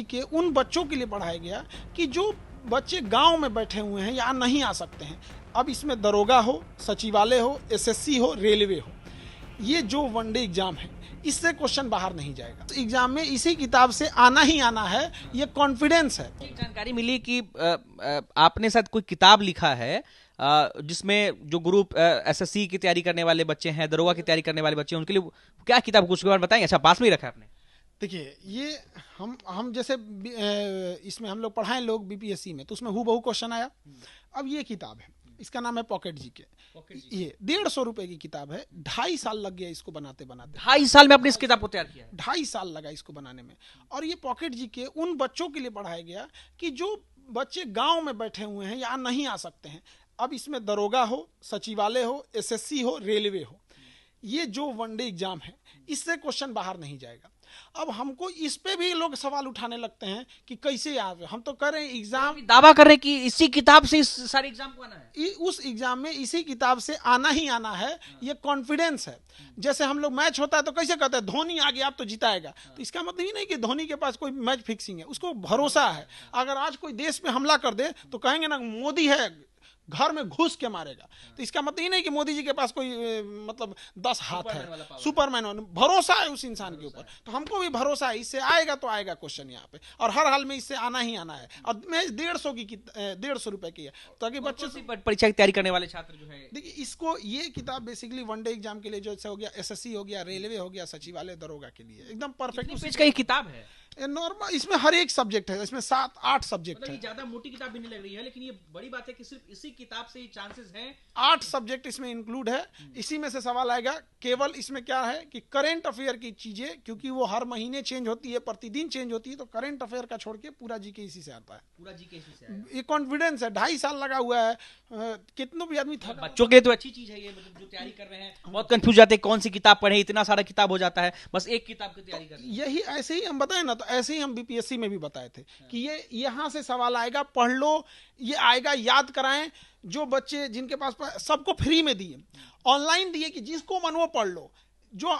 के उन बच्चों के लिए बढ़ाया गया कि जो बच्चे गांव में बैठे हुए हैं या नहीं आ सकते हैं। अब इसमें दरोगा हो, सचिवालय हो, एसएससी हो, रेलवे हो, ये जो वनडे एग्जाम है इससे क्वेश्चन बाहर नहीं जाएगा। एग्जाम में इसी किताब से आना ही आना है, ये कॉन्फिडेंस है। एक जानकारी मिली कि आपने शायद कोई किताब लिखा है जिसमें जो ग्रुप एसएससी की तैयारी करने वाले बच्चे हैं, दरोगा की तैयारी करने वाले बच्चे हैं, उनके लिए क्या किताब, कुछ के बारे में बताएंगे? अच्छा, पास में ही रखा है आपने। देखिए, ये हम जैसे इसमें हम लोग पढ़ाएं लोग बीपीएससी में, तो उसमें हूबहू क्वेश्चन आया। अब ये किताब है, इसका नाम है पॉकेट जीके। ये 150 रुपए की किताब है। 2.5 साल लग गया इसको बनाते बनाते। 2.5 साल में आपने इस किताब को तैयार किया? 2.5 साल लगा इसको बनाने में। और ये पॉकेट जीके उन बच्चों के लिए बढ़ाया गया कि जो बच्चे गांव में बैठे हुए हैं या नहीं आ सकते हैं। अब इसमें दरोगा हो, सचिवालय हो, एसएससी हो, रेलवे हो, ये जो वनडे एग्जाम है इससे क्वेश्चन बाहर नहीं जाएगा। अब हमको इस पे भी लोग सवाल उठाने लगते हैं कि कैसे आवे। हम तो कर रहे हैं एग्जाम, दावा कर रहे हैं कि इसी किताब से इस सारे एग्जाम को आना है। उस एग्जाम में इसी किताब से आना ही आना है, ये कॉन्फिडेंस है। जैसे हम लोग मैच होता है तो कैसे कहते हैं धोनी आ गया अब तो जिताएगा, तो इसका मतलब ही नहीं कि धोनी के पास कोई मैच फिक्सिंग है, उसको भरोसा है। अगर आज कोई देश पे हमला कर दे तो कहेंगे ना मोदी है, घर में घुस के मारेगा। तो इसका मतलब ही नहीं कि मोदी जी के पास कोई मतलब 10 हाथ है, सुपरमैन। भरोसा है उस इंसान के ऊपर, तो हमको भी भरोसा है इससे आएगा तो आएगा क्वेश्चन यहाँ पे, और हर हाल में इससे आना ही आना है। और मैं 150 रुपए की है, ताकि बच्चे से परीक्षा की तैयारी करने वाले छात्र जो है, देखिए इसको, ये किताब बेसिकली वनडे एग्जाम के लिए, जैसे हो गया एसएससी हो गया, रेलवे हो गया, सचिवालय, दरोगा के लिए एकदम परफेक्ट। पेज का ये किताब है नॉर्मल, इसमें हर एक सब्जेक्ट है, इसमें 7-8 सब्जेक्ट है। ज्यादा मोटी किताब भी नहीं लग रही है, लेकिन ये बड़ी बात है कि सिर्फ इसी किताब से ही चांसेस हैं। 8 सब्जेक्ट इसमें इंक्लूड है। इसी में से सवाल आएगा। केवल इसमें क्या है कि करंट अफेयर की चीजें, क्योंकि वो हर महीने चेंज होती है, प्रतिदिन चेंज होती है, तो करंट अफेयर का छोड़ के पूरा जीके इसी से आता है। पूरा जीके इसी से आया। ये कॉन्फिडेंस है। 2.5 साल लगा हुआ है। कितनों भी आदमी था। बच्चों के लिए तो अच्छी चीज है ये, मतलब जो तैयारी कर रहे हैं बहुत कंफ्यूज जाते हैं कौन सी किताब पढ़े, इतना सारा किताब हो जाता है, बस एक किताब की तैयारी कर। यही ऐसे ही हम बताए ना, तो ऐसे ही हम बीपीएससी में भी बताए थे कि ये यहां से सवाल आएगा, पढ़ लो, ये आएगा, याद कराएं। जो बच्चे जिनके पास सबको फ्री में दिए, ऑनलाइन दिए कि जिसको मन वो पढ़ लो। जो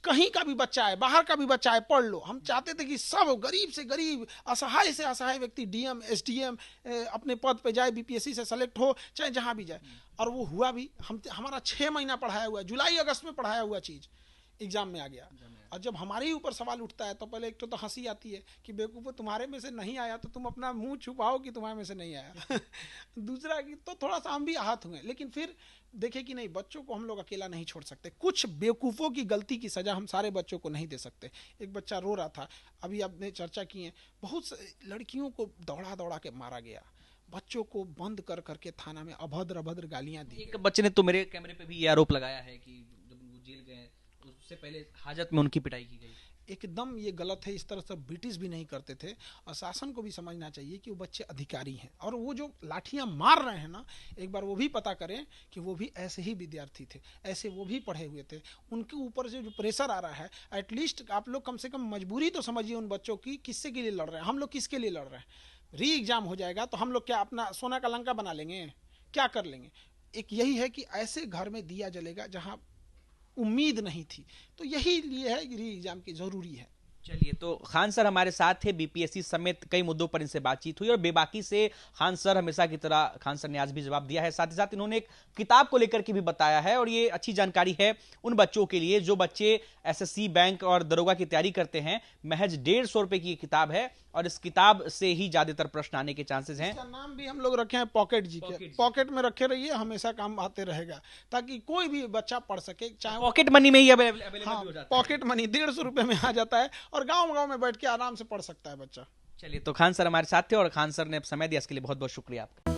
कहीं का भी बच्चा है, बाहर का भी बच्चा है, पढ़ लो। हम चाहते थे कि सब गरीब से गरीब, असहाय से असहाय व्यक्ति डीएम, एसडीएम अपने पद पे जाए, बीपीएससी से सेलेक्ट हो, चाहे जहां भी जाए। और वो हुआ भी। हमारा 6 महीना पढ़ाया हुआ, जुलाई अगस्त में पढ़ाया हुआ चीज एग्जाम में आ गया। और जब हमारे ही ऊपर सवाल उठता है तो पहले एक तो हंसी आती है कि बेवकूफ़ो, तुम्हारे में से नहीं आया तो तुम अपना मुंह छुपाओ कि तुम्हारे में से नहीं आया। दूसरा कि तो थोड़ा सा हम भी आहत हुए, लेकिन फिर देखे कि नहीं, बच्चों को हम लोग अकेला नहीं छोड़ सकते। कुछ बेवकूफ़ों की गलती की सजा हम सारे बच्चों को नहीं दे सकते। एक बच्चा रो रहा था, अभी आपने चर्चा की है, बहुत लड़कियों को दौड़ा दौड़ा के मारा गया, बच्चों को बंद कर करके थाना में अभद्र अभद्र गालियां दी। एक बच्चे ने तो मेरे कैमरे पे भी ये आरोप लगाया है कि जब वो जेल गए उससे पहले हाजत में उनकी पिटाई की गई। एकदम ये गलत है। इस तरह से ब्रिटिश भी नहीं करते थे, और शासन को भी समझना चाहिए कि वो बच्चे अधिकारी हैं। और वो जो लाठियां मार रहे हैं ना, एक बार वो भी पता करें कि वो भी ऐसे ही विद्यार्थी थे, ऐसे वो भी पढ़े हुए थे। उनके ऊपर से जो प्रेशर आ रहा है, एटलीस्ट आप लोग कम से कम मजबूरी तो समझिए उन बच्चों की, किससे के लिए लड़ रहे हैं। हम लोग किसके लिए लड़ रहे हैं? री एग्जाम हो जाएगा तो हम लोग क्या अपना सोना का लंका बना लेंगे? क्या कर लेंगे? एक यही है कि ऐसे घर में दिया जलेगा जहां उम्मीद नहीं थी। तो यही लिए है कि री एग्जाम की जरूरी है। चलिए, तो खान सर हमारे साथ थे। बीपीएससी समेत कई मुद्दों पर इनसे बातचीत हुई, और बेबाकी से खान सर हमेशा की तरह खान सर ने आज भी जवाब दिया है। साथ ही साथ इन्होंने एक किताब को लेकर के भी बताया है, और ये अच्छी जानकारी है उन बच्चों के लिए जो बच्चे एसएससी, बैंक और दरोगा की तैयारी करते हैं। महज 150 रुपए की किताब है, और इस किताब से ही ज्यादातर प्रश्न आने के चांसेस हैं। इसका नाम भी हम लोग रखे हैं पॉकेट जी के। पॉकेट में रखे रहिए, हमेशा काम आते रहेगा, ताकि कोई भी बच्चा पढ़ सके। चाहे पॉकेट मनी में ही अवेलेबल हो जाता है। पॉकेट मनी 150 रुपए में आ जाता है, और गांव में बैठ के आराम से पढ़ सकता है बच्चा। चलिए, तो खान सर हमारे साथ थे, और खान सर ने समय दिया, इसके लिए बहुत बहुत शुक्रिया आपका।